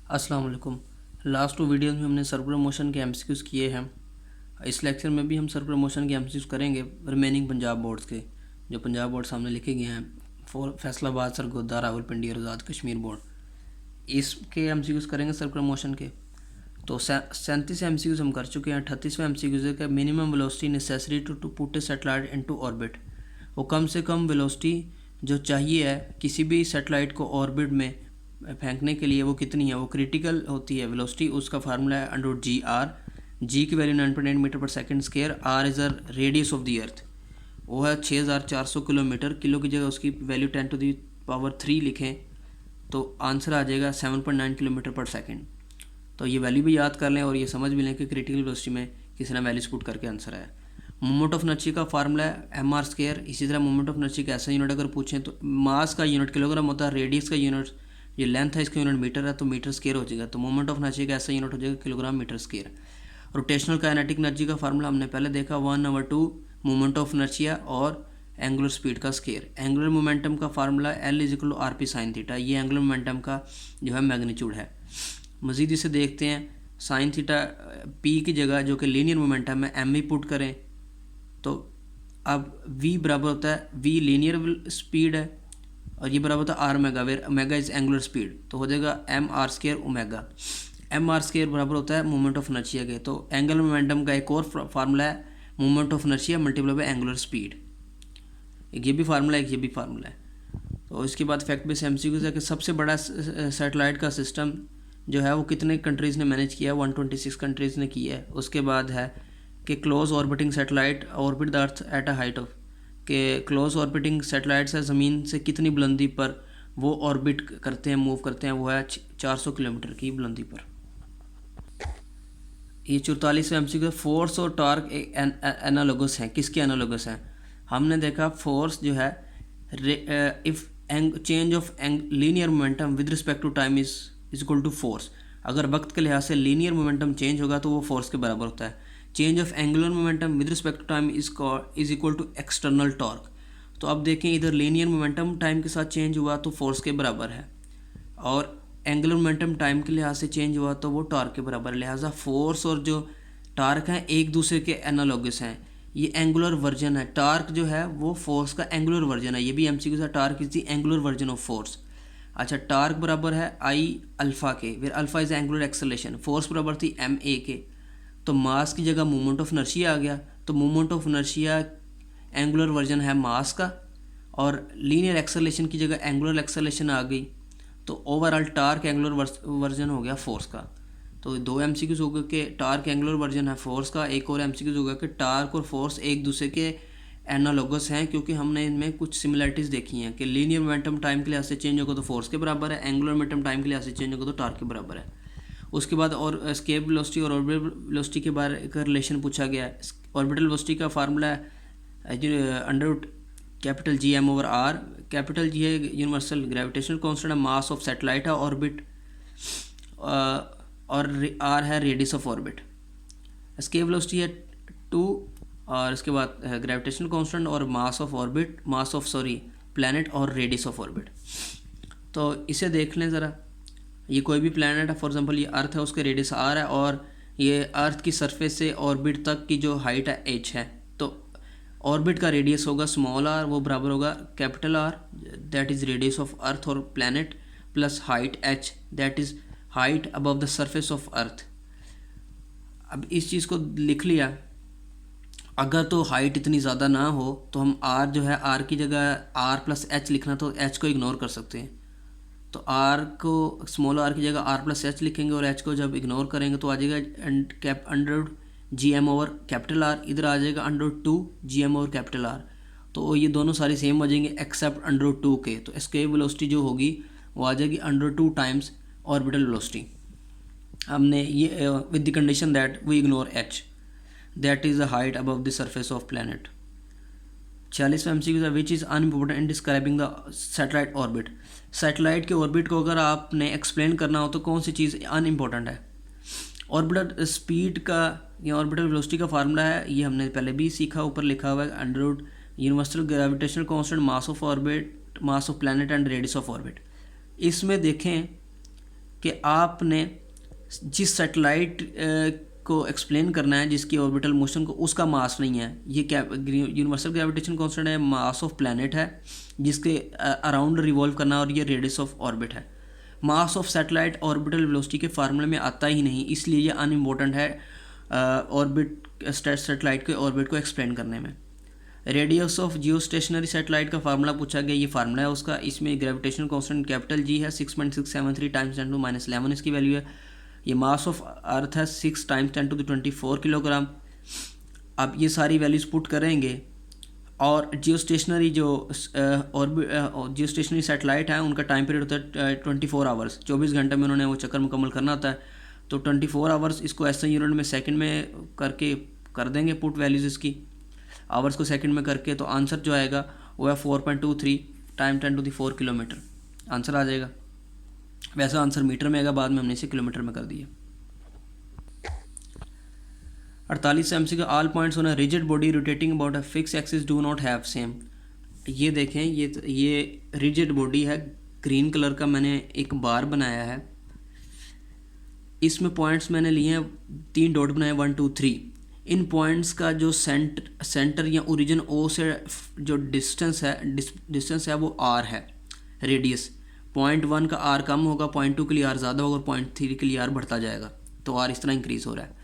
अस्सलाम वालेकुम। Last 2 videos में हमने सर्कुलर मोशन के एमसीक्यूज़ किए हैं। इस लेक्चर में भी हम सर्कुलर मोशन के एमसीक्यूज़ करेंगे रिमेनिंग पंजाब बोर्ड्स के, जो पंजाब बोर्ड सामने लिखे गए हैं। फैसलाबाद, सरगोदा, रावलपिंडी और आज़ाद कश्मीर बोर्ड, इसके एमसीक्यूज़ करेंगे सर्कुलर मोशन के। तो 37 एमसीक्यूज़ हम कर चुके हैं। 38वां एमसीक्यूज़ है कि minimum velocity necessary to put a satellite into orbit. वो कम से कम वेलोसिटी जो चाहिए है किसी भी सैटेलाइट को ऑर्बिट में फेंकने के लिए, वो कितनी है, वो क्रिटिकल होती है वेलोसिटी। उसका फार्मूला है √GR। जी की वैल्यू 9.8 मीटर पर second square. R is a radius of the earth, वो है 6400 किलोमीटर। किलो की जगह उसकी वैल्यू 10⁻³ लिखें तो आंसर आ जाएगा 7.9 किलोमीटर पर सेकंड। तो ये वैल्यू भी याद कर लें और ये समझ भी लें कि क्रिटिकल वेलोसिटी में किसी ने वैल्यूज पुट करके आंसर आया। मोमेंट ऑफ इनर्शिया का फार्मूला है mr²। इसी तरह मोमेंट ऑफ इनर्शिया का ऐसा यूनिट अगर पूछें तो मास का यूनिट किलोग्राम होता है, रेडियस का यूनिट, ये लेंथ है, इसका यूनिट मीटर है, तो मीटर स्क्वायर हो जाएगा। तो मोमेंट ऑफ इनर्शिया का ऐसा यूनिट हो जाएगा kilogram metre square. Rotational kinetic energy का फार्मूला हमने पहले देखा 1/2 मोमेंट ऑफ इनर्शिया और एंगुलर स्पीड का स्क्वायर। एंगुलर मोमेंटम का formula L = RP sin theta. ये एंगुलर मोमेंटम का जो है मैग्नीट्यूड है। मज़ीद इसे देखते हैं। साइन थीटा P की जगह जो कि लीनियर मोमेंटम है M ही पुट करें तो अब V बराबर होता है, V लीनियर स्पीड है और ये बराबर होता है R omega, where omega is angular speed. तो हो जाएगा mr² ओमेगा। mr² बराबर होता है मोमेंट ऑफ इनर्शिया के। तो एंगुलर मोमेंटम का एक और फार्मूला है moment of inertia multiply by angular speed. एक ये भी फार्मूला है, एक ये भी फार्मूला है। तो इसके बाद फैक्ट बेस एमसीक्यूज़ है कि सबसे बड़ा सैटेलाइट का सिस्टम जो है वो कितने कंट्रीज़ ने मैनेज किया है, 126 कंट्रीज़ ने किया है। उसके बाद है कि close orbiting satellite orbit the earth at a height of, के क्लोज ऑर्बिटिंग सैटेलाइट्स है ज़मीन से कितनी बुलंदी पर वो ऑर्बिट करते हैं, मूव करते हैं, वो है 400 किलोमीटर की बुलंदी पर। ये 44वां एमसीक्यू फोर्स और टॉर्क एनालोगस हैं। किसके एनालोगस हैं? हमने देखा फोर्स जो है if change of linear momentum with respect to time is equal to force. अगर वक्त के लिहाज से लीनियर मोमेंटम चेंज होगा तो वो फोर्स के बराबर होता है। Change of angular momentum with respect to time is equal to external torque. तो अब देखें, इधर लीनियर मोमेंटम टाइम के साथ चेंज हुआ तो फोर्स के बराबर है, और एंगुलर मोमेंटम टाइम के लिहाज से चेंज हुआ तो वो टॉर्क के बराबर है। लिहाजा फोर्स और जो टॉर्क हैं एक दूसरे के एनालॉगस हैं। ये एंगुलर वर्जन है। टॉर्क जो है वो फोर्स का एंगुलर वर्जन है। ये भी एमसीक्यू है, torque is the angular version of force. अच्छा, टॉर्क बराबर है I अल्फ़ा के, where alpha is angular acceleration. Force बराबर थी ma के। तो मास की जगह मोमेंट ऑफ इनर्शिया आ गया, तो moment of inertia angular version है मास का, और लीनियर एक्सेलरेशन की जगह एंगुलर एक्सेलरेशन आ गई, तो ओवरऑल टार्क एंगुलर वर्जन हो गया फोर्स का। तो 2 एमसीक्यूज हो गए कि टार्क एंगुलर वर्जन है फोर्स का। एक और एमसीक्यूज होगा कि टार्क और फोर्स एक दूसरे के एनालॉगस हैं, क्योंकि हमने इनमें कुछ सिमिलरिटीज़ देखी हैं कि लीनियर मोमेंटम टाइम के लिहाज से चेंज होगा तो फोर्स के बराबर है, एंगुलर मोमेंटम टाइम के लिहाज से चेंज होगा तो टार्क के बराबर है। उसके बाद और एस्केप वेलोसिटी और ऑर्बिटल वेलोसिटी के बारे का रिलेशन पूछा गया है। ऑर्बिटल वेलोसिटी का फार्मूला है √G m/r। कैपिटल G है universal gravitational constant, mass of satellite है ऑर्बिट, और r है radius of orbit. Escape velocity है 2, और इसके बाद है ग्रेविटेशनल कांस्टेंट और मास ऑफ ऑर्बिट, प्लैनेट और रेडियस ऑफ ऑर्बिट। तो इसे देख लें ज़रा। ये कोई भी प्लैनेट है, फॉर एग्जांपल ये अर्थ है, उसके रेडियस r है, और ये अर्थ की सरफेस से ऑर्बिट तक की जो हाइट है h है। तो ऑर्बिट का रेडियस होगा स्मॉल r, वो बराबर होगा capital R, that is radius of earth और planet, plus height h, that is height above the surface of earth. अब इस चीज़ को लिख लिया। अगर तो हाइट इतनी ज़्यादा ना हो तो हम r जो है, r की जगह r + h लिखना, तो h को इग्नोर कर सकते हैं। तो r को स्मॉल r की जगह r + h लिखेंगे, और h को जब इग्नोर करेंगे तो आ जाएगा √G m/R। इधर आ जाएगा √2 G m/R। तो ये दोनों सारी सेम हो जाएंगे एक्सेप्ट √2 के। तो एस्केप वेलोसिटी जो होगी वो आ जाएगी √2 टाइम्स ऑर्बिटल वेलोसिटी। हमने ये with the condition that we ignore h, that is the height above the surface of planet. 46वां एमसीक्यू है which is unimportant in describing the satellite orbit. Satellite के orbit को अगर आपने एक्सप्लेन करना हो तो कौन सी चीज़ अनइम्पोर्टेंट है? ऑर्बिटल स्पीड का या ऑर्बिटल वेलोसिटी का फार्मूला है, ये हमने पहले भी सीखा, ऊपर लिखा हुआ है √ universal gravitational constant, mass of orbit, mass of planet and radius of orbit. इसमें देखें कि आपने जिस सैटेलाइट को एक्सप्लेन करना है, जिसकी ऑर्बिटल मोशन को, उसका मास नहीं है। ये क्या यूनिवर्सल ग्रेविटेशन कांस्टेंट है, मास ऑफ प्लैनेट है जिसके अराउंड रिवॉल्व करना, और ये रेडियस ऑफ ऑर्बिट है। Mass of satellite orbital velocity के फार्मूले में आता ही नहीं, इसलिए ये अनइम्पोर्टेंट है ऑर्बिट सैटेलाइट के ऑर्बिट को एक्सप्लेन करने में। Radius of Jio stationery satellite का फार्मूला पूछा गया, ये फार्मूला है उसका। इसमें ग्रेविटेशनल कांस्टेंट कैपिटल जी है, 6.673 टाइम्स 10⁻11 इसकी वैल्यू है। ये मास ऑफ अर्थ है 6 टाइम्स 10⁻24 किलोग्राम। अब ये सारी वैल्यूज़ पुट करेंगे, और जियो स्टेशनरी जियो स्टेशनरी सैटेलाइट है, उनका टाइम पीरियड होता है 24 आवर्स, 24 घंटे में उन्होंने वो चक्कर मुकम्मल करना होता है। तो 24 आवर्स इसको ऐसे यूनिट में सेकंड में करके कर देंगे पुट वैल्यूज़ इसकी, आवर्स को सेकंड में करके, तो आंसर जो आएगा वो है 4.23 टाइम 10⁻4 किलोमीटर आंसर आ जाएगा। वैसे आंसर मीटर में आएगा, बाद में हमने इसे किलोमीटर में कर दिया। 48 MCQ all points on a rigid body rotating about a fix axis do not have same. ये देखें, ये रिजिड बॉडी है, ग्रीन कलर का मैंने एक बार बनाया है, इसमें पॉइंट्स मैंने लिए हैं, 3 डॉट बनाए 1 2 3। इन पॉइंट्स का जो सेंटर या ओरिजिन ओ से जो डिस्टेंस है वो आर है, रेडियस। पॉइंट 1 का आर कम होगा, पॉइंट 2 के लिए आर ज़्यादा होगा, और पॉइंट 3 के लिए आर बढ़ता जाएगा, तो आर इस तरह इंक्रीज़ हो रहा है।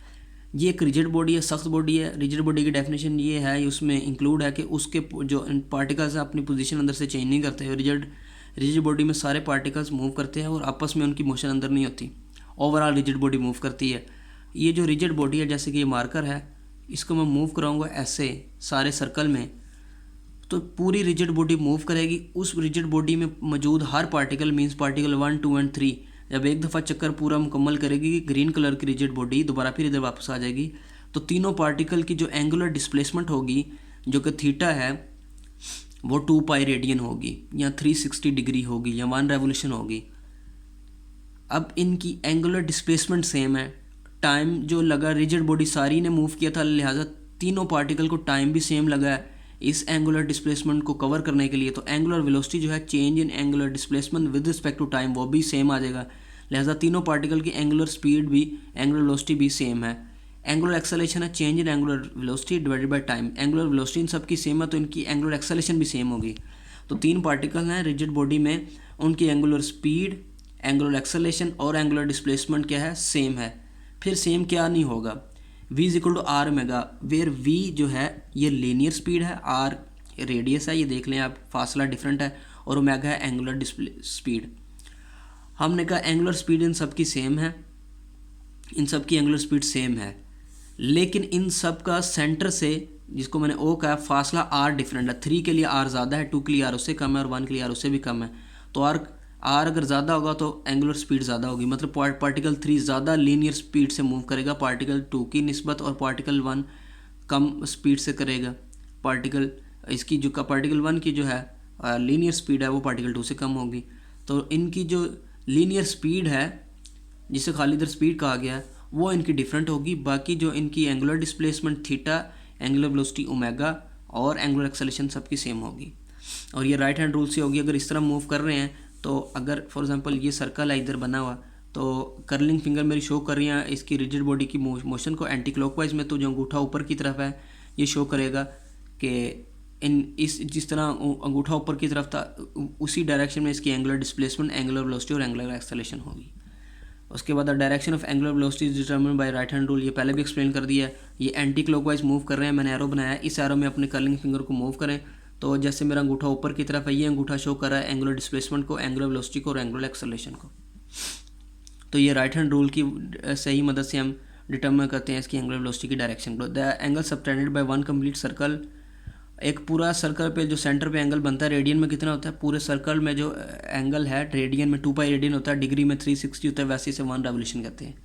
ये एक रिजिड बॉडी है, सख्त बॉडी है। रिजिड बॉडी की डेफिनेशन ये है, उसमें इंक्लूड है कि उसके जो पार्टिकल्स हैं अपनी पोजीशन अंदर से चेंज नहीं करते। रिजिड बॉडी में सारे पार्टिकल्स मूव करते हैं और आपस में उनकी मोशन अंदर नहीं होती, ओवरऑल रिजिड बॉडी मूव करती है। ये जो रिजिड बॉडी है, जैसे कि ये मार्कर है, इसको मैं मूव कराऊंगा ऐसे सारे सर्कल में, तो पूरी रिजिड बॉडी मूव करेगी। उस रिजिड बॉडी में मौजूद हर पार्टिकल मींस पार्टिकल 1 2 और 3 जब एक दफ़ा चक्कर पूरा मुकम्मल करेगी, ग्रीन कलर की रिजिड बॉडी दोबारा फिर इधर वापस आ जाएगी, तो तीनों पार्टिकल की जो एंगुलर डिस्प्लेसमेंट होगी, जो कि थीटा है, वो 2 पाई रेडियन होगी, या 360 डिग्री होगी, या 1 रेवोल्यूशन होगी। अब इनकी एंगुलर डिस्प्लेसमेंट सेम है, टाइम जो लगा, रिजिड बॉडी सारी ने मूव किया था, लिहाजा तीनों पार्टिकल को टाइम भी सेम लगा है इस एंगुलर डिस्प्लेसमेंट को कवर करने के लिए। तो एंगुलर वेलोसिटी जो है, change in angular displacement with respect to time, वो भी सेम आ जाएगा। लिहाजा तीनों पार्टिकल की एंगुलर स्पीड भी, एंगुलर वेलोसिटी भी सेम है। एंगुलर एक्सेलेरेशन है change in angular velocity divided by time. Angular velocity इन सबकी सेम है, तो इनकी एंगुलर एक्सेलेरेशन भी सेम होगी। तो 3 पार्टिकल हैं रिजिड बॉडी में, उनकी एंगुलर स्पीड, एंगुलर एक्सेलेरेशन और एंगुलर डिस्प्लेसमेंट क्या है, सेम है। फिर सेम क्या नहीं होगा, v is equal to r omega, where v जो है ये लीनियर स्पीड है, r रेडियस है, ये देख लें आप, फासला डिफरेंट है, और ओमेगा है एंगुलर डिस्प्ले स्पीड। हमने कहा एंगुलर स्पीड इन सब की सेम है, इन सब की एंगुलर स्पीड सेम है, लेकिन इन सब का सेंटर से, जिसको मैंने ओ कहा, फासला r डिफरेंट है। 3 के लिए r ज़्यादा है, 2 के लिए r उससे कम है, और 1 के लिए r उससे भी कम है। तो r अगर ज़्यादा होगा तो एंगुलर स्पीड ज़्यादा होगी, मतलब पार्टिकल 3 ज़्यादा लीनियर स्पीड से मूव करेगा पार्टिकल 2 की निस्बत, और पार्टिकल 1 कम स्पीड से करेगा। पार्टिकल 1 की जो है लीनियर स्पीड है, वो पार्टिकल 2 से कम होगी। तो इनकी जो लीनियर स्पीड है, जिसे खाली इधर स्पीड कहा गया है, वो इनकी डिफरेंट होगी। बाकी जो इनकी angular displacement theta, angular velocity omega और एंगुलर एक्सेलेरेशन सबकी सेम होगी। और ये राइट हैंड रूल से होगी। अगर इस तरह मूव कर रहे हैं, तो अगर फॉर एग्जांपल ये सर्कल है इधर बना हुआ, तो करलिंग फिंगर मेरी शो कर रही है इसकी रिजिड बॉडी की मोशन को एंटी क्लॉकवाइज में, तो जो अंगूठा ऊपर की तरफ है ये शो करेगा कि जिस तरह अंगूठा ऊपर की तरफ था, उसी डायरेक्शन में इसकी एंगुलर डिस्प्लेसमेंट, एंगुलर वेलोसिटी और एंगुलर एक्सेलेरेशन होगी। उसके बाद direction of angular velocity is determined bye right hand rule, ये पहले भी एक्सप्लेन कर दिया है। ये एंटी क्लॉकवाइज मूव कर रहे हैं, मैंने एरो बनाया है, इस एरो में अपने कर्लिंग फिंगर को मूव करें, तो जैसे मेरा अंगूठा ऊपर की तरफ है, ये अंगूठा शो कर रहा है एंगुलर डिस्प्लेसमेंट को, एंगुलर वेलोसिटी को और एंगुलर एक्सेलेरेशन को। तो ये राइट हैंड रूल की सही मदद से हम डिटरमिन करते हैं इसकी एंगुलर वेलोसिटी की डायरेक्शन को। The angle subtended bye 1 complete circle, एक पूरा सर्कल पे जो सेंटर पे एंगल बनता है, रेडियन में कितना होता है, पूरे सर्कल में जो एंगल है रेडियन में 2 पाई रेडियन होता है, डिग्री में 360 होता है, वैसे इसे 1 रेवोल्यूशन कहते हैं।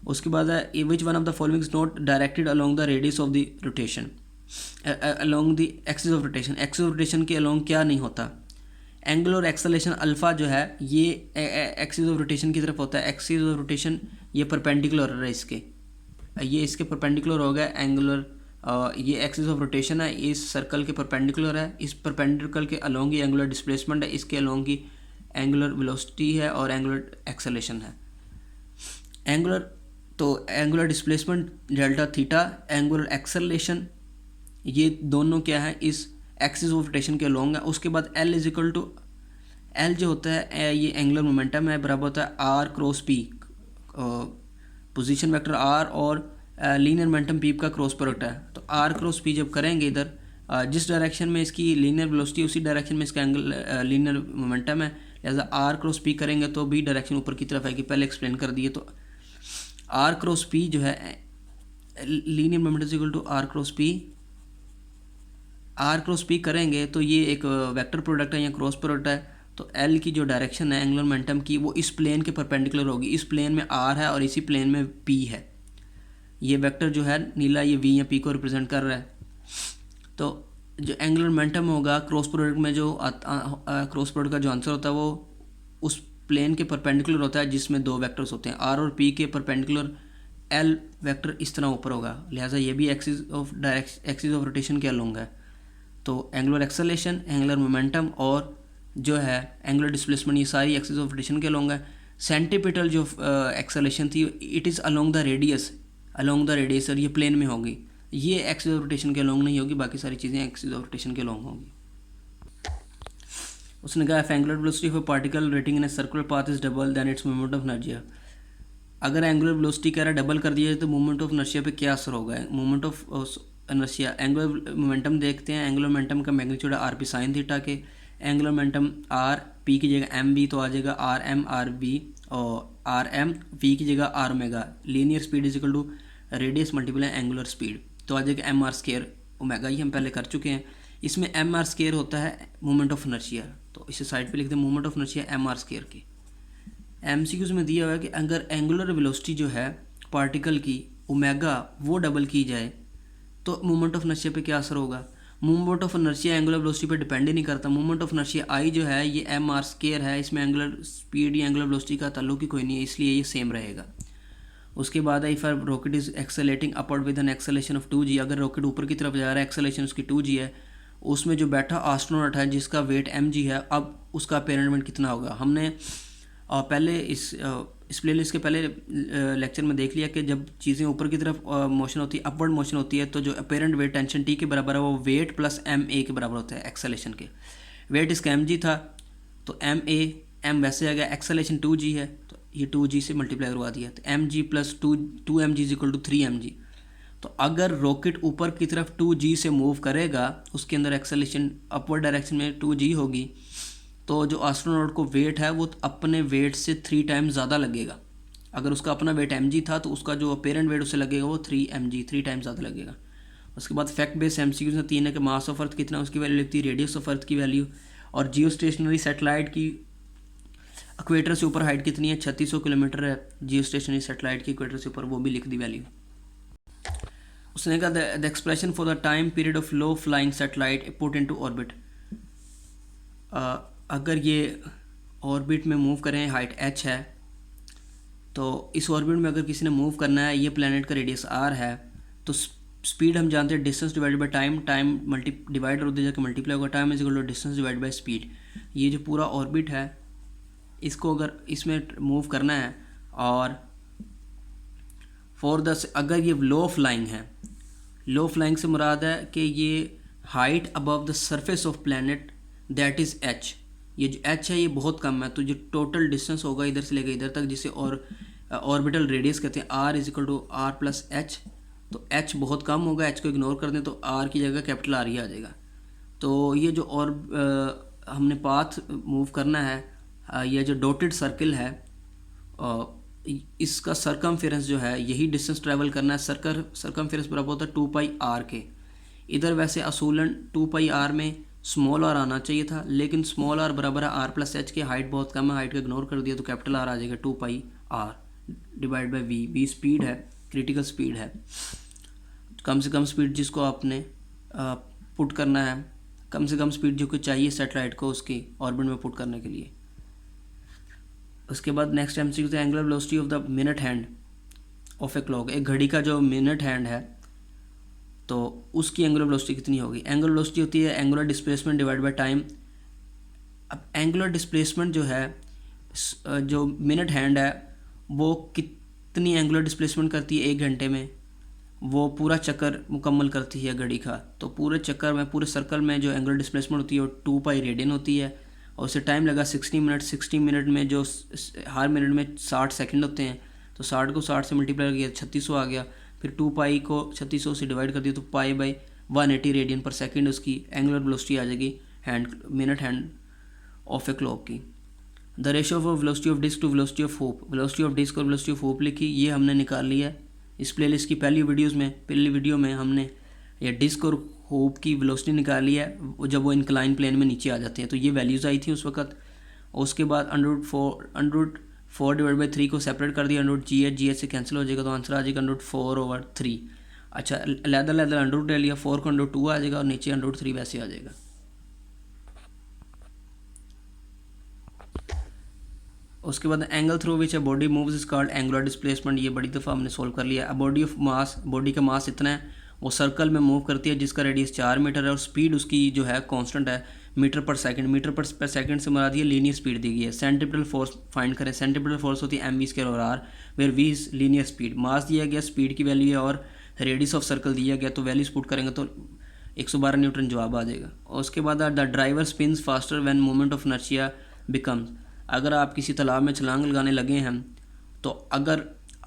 उसके बाद है which one of the following is not directed along the radius of the rotation, along the axis of rotation. Axis of rotation के अलोंग क्या नहीं होता, एंगुलर एक्सेलेरेशन अल्फा जो है ये एक्सिस ऑफ रोटेशन की तरफ होता है। एक्सिस ऑफ रोटेशन ये परपेंडिकुलर है इसके, ये इसके परपेंडिकुलर हो गया एंगुलर, ये एक्सिस ऑफ रोटेशन है, इस सर्कल के परपेंडिकुलर है, इस परपेंडिकुलर के अलोंग ही एंगुलर डिस्प्लेसमेंट है, इसके अलोंग ही एंगुलर वेलोसिटी है और एंगुलर एक्सेलेरेशन है। Angular displacement delta theta, angular acceleration, ये दोनों क्या है इस एक्सिस ऑफ रोटेशन के अलोंग है। उसके बाद L is equal to, L जो होता है ये एंगुलर मोमेंटम है, बराबर होता है r cross p, position vector r और लीनियर मोमेंटम पी का क्रॉस प्रोडक्ट है। तो आर क्रॉस पी जब करेंगे इधर जिस डायरेक्शन में इसकी लीनियर वेलोसिटी उसी डायरेक्शन में इसका एंगल लीनियर मोमेंटम है, लिहाजा आर क्रॉस पी करेंगे तो भी डायरेक्शन ऊपर की तरफ आएगी, पहले एक्सप्लेन कर दिए। तो आर क्रॉस पी जो है linear momentum equal to r cross p, r cross p करेंगे तो ये एक वेक्टर प्रोडक्ट है या क्रॉस प्रोडक्ट है। तो एल की जो डायरेक्शन है एंगुलर मोमेंटम की वो इस प्लेन के परपेंडिकुलर होगी, इस प्लेन में आर है और इसी प्लेन में पी है। ये वेक्टर जो है नीला ये वी या पी को रिप्रेजेंट कर रहा है। तो जो एंगुलर मोमेंटम होगा क्रॉस प्रोडक्ट में, जो क्रॉस प्रोडक्ट का जो आंसर होता है वो उस प्लेन के परपेंडिकुलर होता है जिसमें दो वेक्टर्स होते हैं, आर और पी के परपेंडिकुलर एल वेक्टर इस तरह ऊपर होगा, लिहाजा ये भी एक्सिस ऑफ रोटेशन के अलोंग है। तो एंगुलर एक्सेलेरेशन, एंगुलर मोमेंटम और जो है एंगुलर डिस्प्लेसमेंट, ये सारी एक्सिस ऑफ रोटेशन के अलोंग है। सेंटीपिटल जो एक्सेलेरेशन थी it is along the radius, और ये प्लेन में होगी, ये एक्सिस ऑफ रोटेशन के अलोंग नहीं होगी, बाकी सारी चीज़ें एक्सिस ऑफ रोटेशन के अलोंग होंगी। उसने कहा angular velocity of a particle rating in a circular path is double than its moment of inertia. अगर एंगुलर वेलोसिटी कह रहा है डबल कर दिया जाए तो मोमेंट ऑफ इनर्शिया पे क्या असर होगा? Moment of inertia, angular momentum देखते हैं। एंगुलर मोमेंटम का मैग्नीट्यूड है आर पी साइन थीटा के, एंगुलर मोमेंटम आर पी की जगह एम बी तो आ जाएगा आर एम आर बी, और आर एम वी की जगह R omega. Linear speed is equal to radius multiply angular speed, तो आ जाएगा एम आर स्केयर ओमेगा, ये हम पहले कर चुके हैं। इसमें एम आर स्केयर होता है मोमेंट ऑफ इनर्शिया, तो इसे साइड पे लिखते हैं moment of inertia M R square की। एमसीक्यूज में दिया हुआ है कि अगर एंगुलर वेलोसिटी जो है पार्टिकल की ओमेगा वो डबल की जाए तो मोमेंट ऑफ इनर्शिया पे क्या असर होगा? Moment of inertia angular velocity पे डिपेंड ही नहीं करता। मोमेंट ऑफ इनर्शिया आई जो है ये एम आर स्केयर है, इसमें एंगुलर स्पीड या एंगुलर वेलोसिटी का ताल्लुक ही कोई नहीं है, इसलिए ये सेम रहेगा। उसके बाद if rocket is accelerating upward with an acceleration of 2g, अगर रॉकेट ऊपर की तरफ जा रहा है, एक्सेलेरेशन उसकी 2g है, उसमें जो बैठा एस्ट्रोनॉट है जिसका वेट mg है, अब उसका अपेरेंट वेट कितना होगा? हमने पहले इस प्लेलिस्ट के पहले लेक्चर में देख लिया कि जब चीज़ें ऊपर की तरफ मोशन होती है, अपवर्ड मोशन होती है, तो जो अपेरेंट वेट टेंशन टी के बराबर है वो वेट प्लस एम ए के बराबर होता है एक्सेलेरेशन के। वेट इसका एम जी था तो एम वैसे आ गया, एक्सेलेरेशन 2g है तो ये 2g से मल्टीप्लाई करवा दिया, तो M G plus two M G is equal to 3mg। तो अगर रॉकेट ऊपर की तरफ 2g से मूव करेगा, उसके अंदर एक्सेलेरेशन अपवर्ड डायरेक्शन में 2g होगी, तो जो एस्ट्रोनॉट को वेट है वो अपने वेट से 3 टाइम्स ज़्यादा लगेगा। अगर उसका अपना वेट mg था तो उसका जो अपेरेंट वेट उसे लगेगा वो 3 टाइम्स ज़्यादा लगेगा। उसके बाद फैक्ट बेस्ड एमसीक्यूज में 3 है कि मास ऑफ अर्थ कितना, उसकी वैल्यू लिखती है, रेडियस ऑफ अर्थ की वैल्यू, और जियो स्टेशनरी सेटेलाइट की इक्वेटर से ऊपर हाइट कितनी है, 3600 किलोमीटर है जियो स्टेशनरी सेटेलाइट की इक्वेटर से ऊपर, वो भी लिख दी वैल्यू। उसने कहा the expression for the time period of low flying satellite put into orbit. अगर ये ऑर्बिट में मूव करें, हाइट h है, तो इस ऑर्बिट में अगर किसी ने मूव करना है, ये प्लैनेट का रेडियस r है, तो स्पीड हम जानते हैं distance divide by time, time divide और उधर जाकर मल्टीप्लाई होगा, time is equal to distance divide by speed. ये जो पूरा ऑर्बिट है इसको अगर इसमें मूव करना है, और अगर ये लो फ्लाइंग है, लो फ्लाइंग से मुराद है कि ये height above the surface of planet that is h, ये जो h है ये बहुत कम है, तो जो टोटल डिस्टेंस होगा इधर से लेकर इधर तक, जिसे और ऑर्बिटल रेडियस कहते हैं, r is equal to R plus H, तो h बहुत कम होगा, h को इग्नोर कर दें तो r की जगह कैपिटल R ही आ जाएगा। तो ये जो और हमने पाथ मूव करना है, ये जो डॉटेड सर्किल है इसका सरकमफेरेंस जो है यही डिस्टेंस ट्रैवल करना है। सरकमफेरेंस बराबर होता है 2πr के। इधर वैसे असूलन 2πr में स्मॉल r आना चाहिए था, लेकिन स्मॉल r बराबर है r प्लस एच के, हाइट बहुत कम है, हाइट को इग्नोर कर दिया तो कैपिटल R आ जाएगा, 2πr divide by v speed है, क्रिटिकल स्पीड है, कम से कम स्पीड जिसको आपने पुट करना है, कम से कम स्पीड जो कि चाहिए सैटेलाइट को उसकी ऑर्बिट में पुट करने के लिए। उसके बाद next MCQ, angular velocity of the minute hand of a clock, एक घड़ी का जो मिनट हैंड है तो उसकी एंगुलर वेलोसिटी कितनी होगी? एंगुलर वेलोसिटी होती है angular displacement divide by time, अब एंगुलर डिस्प्लेसमेंट जो है, जो मिनट हैंड है वो कितनी एंगुलर डिस्प्लेसमेंट करती है 1 घंटे में, वो पूरा चक्कर मुकम्मल करती है घड़ी का। तो पूरे चक्कर में, पूरे सर्कल में जो एंगुलर डिस्प्लेसमेंट होती है वो 2 पाई रेडियन होती है, और उसे टाइम लगा 60 मिनट। 60 मिनट में जो हर मिनट में 60 सेकंड होते हैं, तो 60 को 60 से मल्टीप्लाई किया 3600 आ गया। फिर 2 पाई को 3600 से डिवाइड कर दिया तो pi by 180 radian per second उसकी एंगुलर वेलोसिटी आ जाएगी minute hand of a clock की। The ratio of velocity of disc to velocity of hoop, velocity of disc और वेलोसिटी ऑफ होप लिखी, ये हमने निकाल लिया है इस प्लेलिस्ट की पहली वीडियो में हमने ये डिस्क और होप की वेलोसिटी निकाली है जब वो इंक्लाइन प्लेन में नीचे आ जाते हैं। तो ये वैल्यूज़ आई थी उस वक्त। उसके बाद √4/3 को सेपरेट कर दिया, √GH से कैंसिल हो जाएगा तो आंसर आ जाएगा √4/3। अच्छा, अलग-अलग √रूट ले लिया, 4 को √2 आ जाएगा और नीचे √3 वैसे आ जाएगा। उसके बाद angle through which a body moves is called angular displacement, ये बड़ी दफ़ा हमने सोल्व कर लिया। बॉडी का मास इतना है, वो सर्कल में मूव करती है जिसका रेडियस 4 मीटर है और स्पीड उसकी जो है कांस्टेंट है मीटर पर सेकंड। मीटर पर सेकंड से मुराद ये लीनियर स्पीड दी गई है। सेंट्रीपिटल फोर्स फाइंड करें। सेंट्रीपिटल फोर्स होती है mv² और r, where v is linear speed. Mass दिया गया, स्पीड की वैल्यू है और रेडियस ऑफ सर्कल दिया गया, तो वैल्यूज पुट करेंगे तो 112 न्यूटन जवाब आ जाएगा। और उसके बाद the driver spins faster when moment of inertia becomes, अगर आप किसी तालाब में छलांग लगाने लगे हैं तो अगर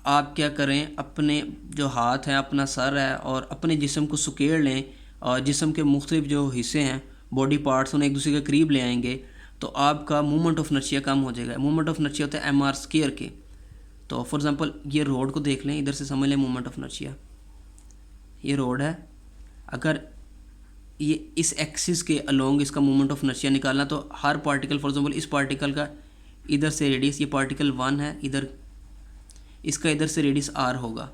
आप क्या करें, अपने जो हाथ है, अपना सर है और अपने जिस्म को सुकेड़ लें और जिस्म के मुख्तलिफ जो हिस्से हैं, बॉडी पार्ट्स, उन्हें एक दूसरे के करीब ले आएंगे तो आपका मूवमेंट ऑफ इनर्शिया कम हो जाएगा। मूवमेंट ऑफ इनर्शिया होता है mr² के। तो फॉर एग्जांपल ये रोड को देख लें, इधर से समझ लें मूवमेंट ऑफ इनर्शिया, ये रोड है, अगर ये इस एक्सिस के अलोंग इसका मूवमेंट ऑफ इनर्शिया निकालना तो हर पार्टिकल, फॉर एग्जांपल इस पार्टिकल का इधर से रेडियस, ये पार्टिकल 1 है, इधर इसका इधर से रेडियस r होगा,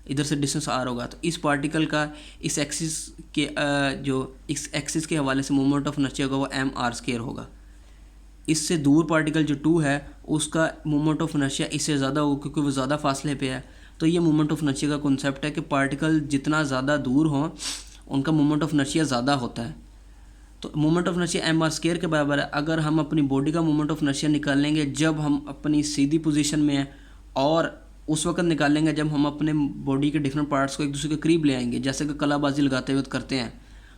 इधर से डिस्टेंस r होगा, तो इस पार्टिकल का इस एक्सिस के जो इस एक्सिस के हवाले से मूवमेंट ऑफ इनर्शिया होगा वो mr² होगा। इससे दूर पार्टिकल जो 2 है उसका मूवमेंट ऑफ इनर्शिया इससे ज़्यादा होगा क्योंकि वो ज़्यादा फासले पे है। तो ये मूवमेंट ऑफ इनर्शिया का कॉन्सेप्ट है कि पार्टिकल जितना ज़्यादा दूर हों उनका मूवमेंट ऑफ इनर्शिया ज़्यादा होता है। तो मूवमेंट ऑफ इनर्शिया mr² के बराबर है। अगर हम अपनी बॉडी का मूवमेंट ऑफ इनर्शिया निकालेंगे जब हम अपनी सीधी पोजीशन में हैं, और उस वक्त निकालेंगे जब हम अपने बॉडी के डिफरेंट पार्ट्स को एक दूसरे के करीब ले आएंगे, जैसे कि कलाबाजी लगाते हुए करते हैं,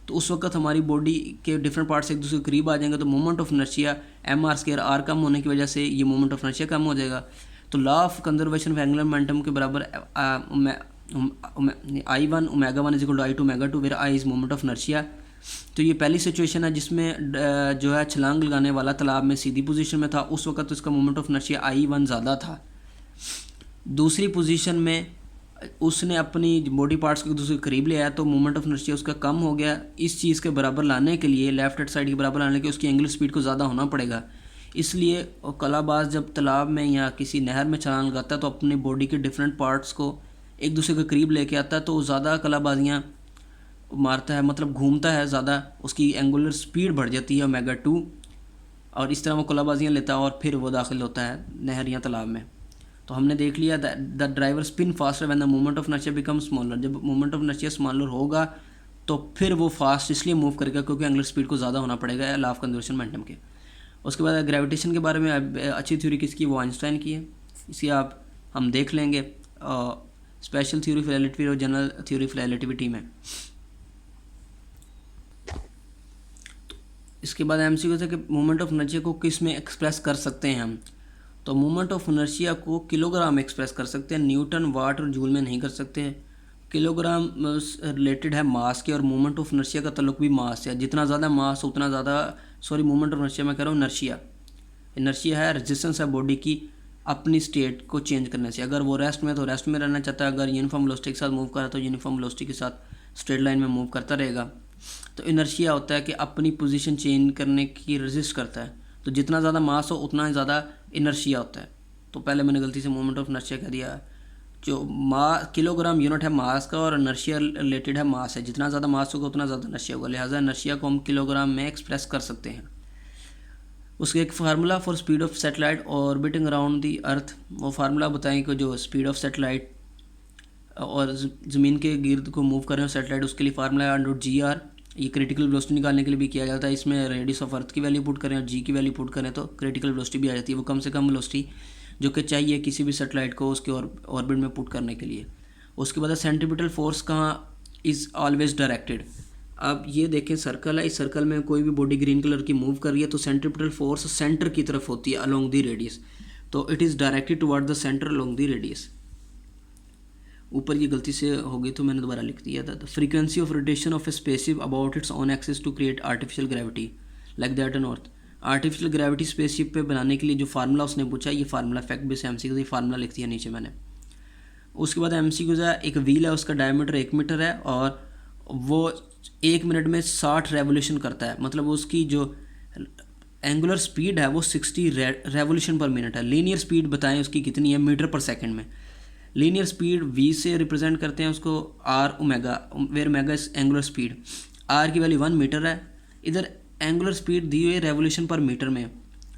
तो उस वक्त हमारी बॉडी के डिफरेंट पार्ट्स एक दूसरे के करीब आ जाएंगे तो movement of inertia mr² r कम होने की वजह से ये मूवमेंट ऑफ इनर्शिया कम हो जाएगा। तो law of conservation of angular momentum के बराबर I1 ω1 is equal to I2 ω2 where I is movement of inertia. तो ये पहली सिचुएशन है जिसमें जो है छलांग लगाने वाला तालाब में सीधी पोजीशन में था, उस वक्त तो इसका मूवमेंट ऑफ इनर्शिया I1 ज़्यादा था। दूसरी पोजीशन में उसने अपनी बॉडी पार्ट्स को एक दूसरे के करीब ले आया तो मूवमेंट ऑफ इनर्शिया उसका कम हो गया। इस चीज़ के बराबर लाने के लिए, लेफ्ट हैंड साइड के बराबर लाने के लिए उसकी एंगुलर स्पीड को ज़्यादा होना पड़ेगा। इसलिए कलाबाज जब तालाब में या किसी नहर में छलांग लगाता है तो अपनी बॉडी के डिफरेंट पार्ट्स को एक दूसरे के करीब लेके आता है, तो ज़्यादा कलाबाजियाँ मारता है, मतलब घूमता है ज़्यादा, उसकी एंगुलर स्पीड बढ़ जाती है ω2, और इस तरह वो कलाबाजियाँ लेता है और फिर वो दाखिल होता है नहर या तालाब में। तो हमने देख लिया the driver spin faster when the movement of inertia become smaller, जब मूवमेंट ऑफ इनर्शिया स्मॉलर होगा तो फिर वो फास्ट इसलिए मूव करेगा क्योंकि एंगुलर स्पीड को ज़्यादा होना पड़ेगा लॉ ऑफ कंजर्वेशन मोमेंटम के। उसके बाद ग्रेविटेशन के बारे में अच्छी थ्योरी किसकी, वो आइंस्टाइन की है, इसे हम देख लेंगे स्पेशल थ्योरी ऑफ रिलेटिविटी और जनरल थ्योरी ऑफ रिलेटिविटी में। इसके बाद MCQ था कि मूवमेंट ऑफ इनर्शिया को किस में एक्सप्रेस कर सकते हैं हम, तो मूवमेंट ऑफ इनर्शिया को किलोग्राम में एक्सप्रेस कर सकते हैं, न्यूटन, वाट और जूल में नहीं कर सकते हैं। किलोग्राम रिलेटेड है मास के और मूवमेंट ऑफ इनर्शिया का ताल्लुक भी मास है, जितना ज़्यादा मास उतना ज़्यादा, मूवमेंट ऑफ इनर्शिया मैं कह रहा हूँ इनर्शिया है रेजिस्टेंस है बॉडी की अपनी स्टेट को चेंज करने से। अगर वो रेस्ट में तो रेस्ट में रहना चाहता है, अगर यूनिफॉर्म वेलोसिटी के साथ मूव कर रहा है तो यूनिफॉर्म वेलोसिटी के साथ स्ट्रेट लाइन में मूव करता रहेगा। तो इनर्शिया होता है कि अपनी पोजीशन चेंज करने की रेजिस्ट करता है, तो जितना ज़्यादा मास हो उतना ज़्यादा इनर्शिया होता है। तो पहले मैंने गलती से मूवमेंट ऑफ इनर्शिया कह दिया। जो किलोग्राम यूनिट है मास का और इनर्शिया रिलेटेड है मास है, जितना ज़्यादा मास होगा उतना ज़्यादा इनर्शिया होगा, लिहाजा इनर्शिया को हम किलोग्राम में एक्सप्रेस कर सकते हैं। उसके एक formula for speed of satellite orbiting around the earth, वो फार्मूला बताएं कि जो स्पीड ऑफ सैटेलाइट और ज़मीन के गिर्द को मूव कर रहे हो सैटेलाइट, उसके लिए फार्मूला है √GR ये क्रिटिकल वेलोसिटी निकालने के लिए भी किया जाता है। इसमें रेडियस ऑफ अर्थ की वैल्यू पुट करें और जी की वैल्यू पुट करें तो क्रिटिकल वेलोसिटी भी आ जाती है, वो कम से कम वेलोसिटी जो कि चाहिए किसी भी सैटेलाइट को उसके ऑर्बिट में पुट करने के लिए। उसके बाद सेंट्रीपिटल फोर्स कहाँ इज़ ऑलवेज डायरेक्टेड। अब ये देखें सर्कल है, इस सर्कल में कोई भी बॉडी ग्रीन कलर की मूव कर रही है तो सेंट्रीपिटल फोर्स सेंटर की तरफ होती है अलोंग द रेडियस, तो it is directed toward the centre along the radius. ऊपर ये गलती से हो गई तो मैंने दोबारा लिख दिया था। The frequency of rotation of a spaceship about its own axis to create artificial gravity like that on earth. Artificial gravity spaceship पे बनाने के लिए जो फार्मूला उसने पूछा, ये फार्मूला फैक्ट बेस एमसीक्यू, ये फार्मूला लिख दिया नीचे मैंने। उसके बाद एमसीक्यू है, एक व्हील है, उसका डायमीटर 1 मीटर है और वो 1 मिनट में 60 रेवोल्यूशन करता है, मतलब उसकी जो एंगुलर स्पीड है वो 60 रेवोल्यूशन पर मिनट है। लीनियर स्पीड बताएं उसकी कितनी है मीटर पर सेकंड में। लीनियर स्पीड v से रिप्रेजेंट करते हैं उसको r omega, where omega is angular speed. r की वैल्यू 1 मीटर है। इधर एंगुलर स्पीड दी हुई है रेवोल्यूशन पर मीटर में,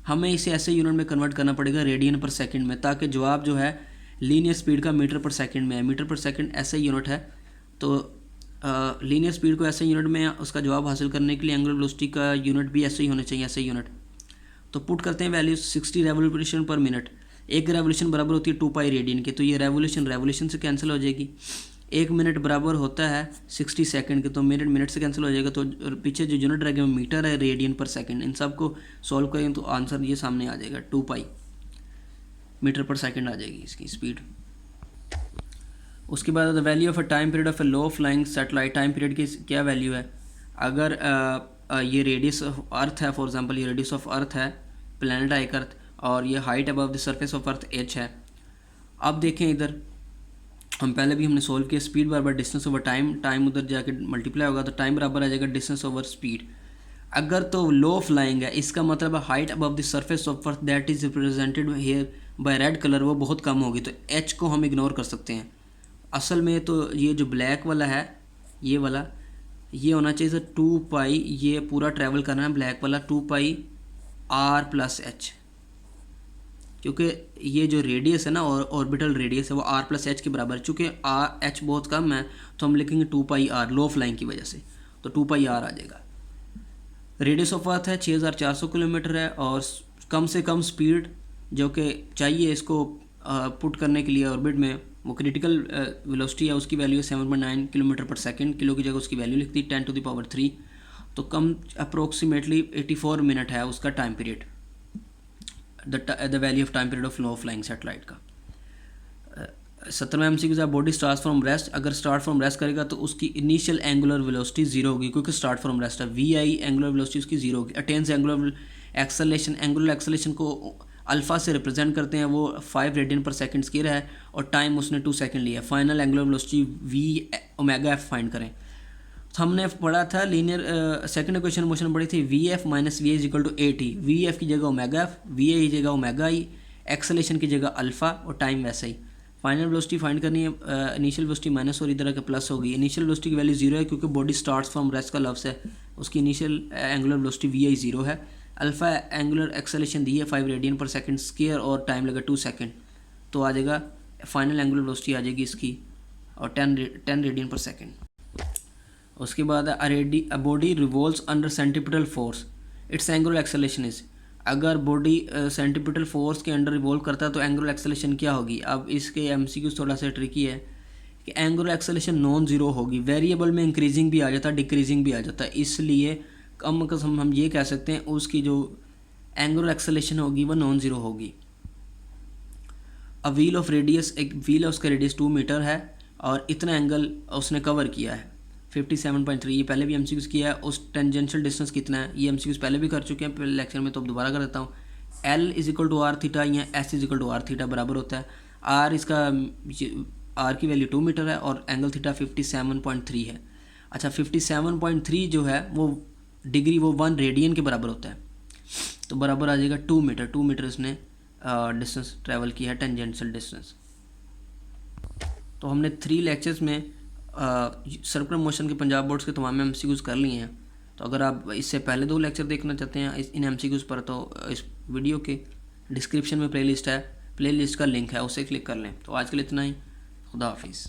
हमें इसे ऐसे यूनिट में कन्वर्ट करना पड़ेगा रेडियन पर सेकंड में, ताकि जवाब जो है लीनियर स्पीड का मीटर पर सेकंड में है। मीटर पर सेकंड ऐसे यूनिट है, तो लीनियर स्पीड को ऐसे यूनिट में उसका जवाब हासिल करने के लिए एंगुलर वेलोसिटी का यूनिट भी ऐसे ही होने चाहिए, ऐसे यूनिट। तो पुट करते हैं वैल्यू 60 रेवोल्यूशन पर मिनट। एक रेवोल्यूशन बराबर होती है 2 पाई रेडियन के, तो ये रेवोल्यूशन से कैंसिल हो जाएगी। 1 मिनट बराबर होता है 60 सेकंड के, तो मिनट से कैंसिल हो जाएगा, तो पीछे जो यूनिट रहेगा वो मीटर है, रेडियन पर सेकंड। इन सब को सॉल्व करेंगे तो आंसर ये सामने आ जाएगा, 2 पाई मीटर पर सेकंड आ जाएगी इसकी स्पीड। उसके बाद the value of a time period of A low flying satellite, time period की क्या वैल्यू है। अगर ये रेडियस ऑफ अर्थ है, फॉर एग्जांपल ये रेडियस ऑफ अर्थ है, प्लैनेट है एक अर्थ, और ये height above the surface of earth h है। अब देखें इधर हम पहले भी हमने सोल्व किया, स्पीड बराबर डिस्टेंस ओवर टाइम, टाइम उधर जाके मल्टीप्लाई होगा तो टाइम बराबर आ जाएगा डिस्टेंस ओवर स्पीड। अगर तो लो फ्लाइंग है, इसका मतलब है height above the surface of earth that is represented here bye red colour, वो बहुत कम होगी, तो h को हम इग्नोर कर सकते हैं। असल में तो ये जो ब्लैक वाला है, ये वाला, ये होना चाहिए था 2 पाई, ये पूरा ट्रैवल करना है ब्लैक वाला 2 पाई r प्लस h, क्योंकि ये जो रेडियस है ना और ऑर्बिटल रेडियस है वो r प्लस एच के बराबर है। चूँकि h बहुत कम है तो हम लिखेंगे 2 पाई r, लो फ्लाइंग की वजह से, तो 2 पाई r आ जाएगा। रेडियस ऑफ अर्थ है 6400 किलोमीटर है, और कम से कम स्पीड जो कि चाहिए इसको पुट करने के लिए ऑर्बिट में, वो क्रिटिकल वेलोसिटी है, उसकी वैल्यू है 7.9 किलोमीटर पर सेकंड। किलो की जगह उसकी वैल्यू लिखती 10⁻3, तो कम अप्रोक्सीमेटली 84 मिनट है उसका time period, the value of time period of low flying satellite का। 17वां MCQ, body start from rest, अगर स्टार्ट फ्रॉम रेस्ट करेगा तो उसकी इनिशियल एंगुलर वेलोसिटी 0 होगी, क्योंकि स्टार्ट फ्रॉम रेस्ट है। वी एंगुलर वेलोसिटी उसकी 0 होगी। अटेन्स एंगुलर एक्सेलेरेशन, एंगुलर एक्सेलेरेशन को अल्फा से रिप्रेजेंट करते हैं, वो 5 रेडियन पर सेकंड स्क्वायर है और टाइम उसने 2 सेकंड लिया। Final angular velocity V omega F find करें। तो हमने पढ़ा था लीनियर सेकंड इक्वेशन मोशन पढ़ी थी, V F minus V is equal to A T. V F की जगह ओमेगा एफ, वी ए की जगह ओमेगा ई, एक्सेलेरेशन की जगह अल्फा और टाइम वैसे ही। फाइनल वेलोसिटी फाइंड करनी है, इनिशियल वेलोसिटी माइनस और इधर के प्लस होगी। इनिशियल वेलोसिटी की वैल्यू 0 है क्योंकि बॉडी स्टार्ट्स फ्रॉम रेस्ट का लफ्ज़ है, उसकी इनिशियल एंगुलर वेलोसिटी वी आई 0 है। अल्फा एंगुलर एक्सेलेरेशन दी है 5 रेडियन पर सेकंड स्क्वायर और टाइम लगा 2 सेकंड, तो आ जाएगा फाइनल एंगुलर वेलोसिटी आ जाएगी इसकी और 10 रेडियन पर सेकंड। उसके बाद a body revolves under centripetal force, it's angular acceleration is. अगर बॉडी सेंट्रीपिटल फोर्स के अंडर रिवॉल्व करता है तो एंगुलर एक्सेलेरेशन क्या होगी। अब इसके एमसीक्यू थोड़ा सा ट्रिकी है कि एंगुलर एक्सेलेरेशन नॉन ज़ीरो होगी, वेरिएबल में इंक्रीजिंग भी आ जाता है, डिक्रीजिंग भी आ जाता है, इसलिए कम कम हम ये कह सकते हैं उसकी जो एंगुलर एक्सेलेरेशन होगी वो नॉन ज़ीरो होगी। अ व्हील ऑफ रेडियस, एक व्हील है उसका रेडियस 2 मीटर है और इतना एंगल उसने कवर किया है 57.3, ये पहले भी एमसीक्यूज़ किया है। उस टेंजेंशियल डिस्टेंस कितना है ये एमसीक्यूज़ पहले भी कर चुके हैं पहले लेक्चर में, तो अब दोबारा कर देता हूँ। L is equal to R theta या S is equal to R theta बराबर होता है। R इसका R की वैल्यू 2 मीटर है और एंगल थीटा 57.3 है। अच्छा 57.3 जो है वो डिग्री, वो 1 रेडियन के बराबर होता है, तो बराबर आ जाएगा 2 मीटर। 2 मीटर इसने डिस्टेंस ट्रैवल किया है, टेंजेंशियल डिस्टेंस। तो हमने 3 लेक्चर्स में सर्कुलर मोशन के पंजाब बोर्ड्स के तमाम एमसीक्यूज़ कर लिए हैं। तो अगर आप इससे पहले 2 लेक्चर देखना चाहते हैं इन एमसीक्यूज़ पर, तो इस वीडियो के डिस्क्रिप्शन में प्लेलिस्ट है, प्लेलिस्ट का लिंक है, उसे क्लिक कर लें। तो आज के लिए इतना ही, खुदा हाफिज़।